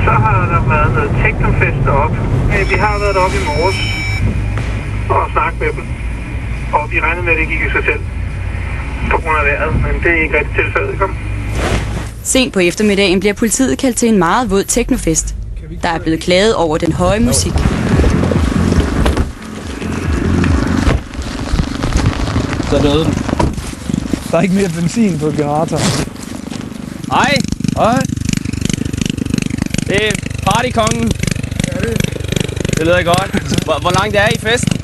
Så har der været noget teknofest deroppe. Vi har været deroppe i morges og snakket med dem. Og vi regnede med, at det gik i sig selv på grund af vejret, men det er ikke rigtig tilfældet. Kom. Sent på eftermiddagen bliver politiet kaldt til en meget våd teknofest. Der er blevet klaget over den høje musik. Så døde den. Der er ikke mere benzin på generatoren. Hej. Hej. Det er partykongen. Ja, Det lyder godt. Hvor langt er I festen?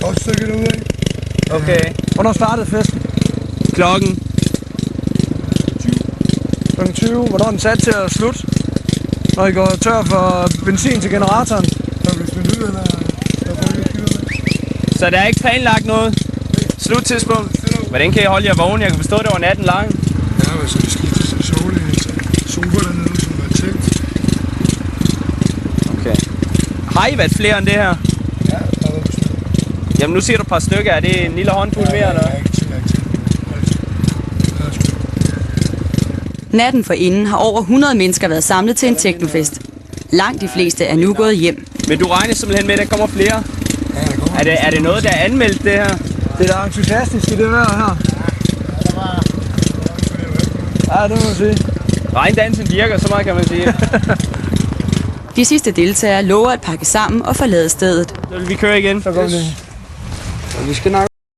Godt stykke derude. Okay. Hvornår startede festen? Klokken. 20. Hvornår er den sat til at slutte? Når I går tør for benzin til generatoren? Så der er ikke planlagt noget? Sluttidspunkt? Hvordan kan I holde jer vågne? Jeg kan forstå, at det var natten lang. Ja, altså vi skal til sådan sofa dernede, som er telt. Okay. Har I været flere end det her? Ja, der har været stykker. Jamen nu siger du et par stykker. Er det en lille håndfuld mere, eller? Ja, ikke til. Natten forinden har over 100 mennesker været samlet til en teknofest. Langt de fleste er nu gået hjem. Men du regner simpelthen med, at der kommer flere? Ja, der kommer. Er det noget, der er anmeldt, det her? Det er da entusiastisk i det vejr her. Ja, det må man sige. Regndansen virker, så meget kan man sige. De sidste deltagere lover at pakke sammen og forlade stedet. Så vil vi køre igen. Så går vi. Vi skal nok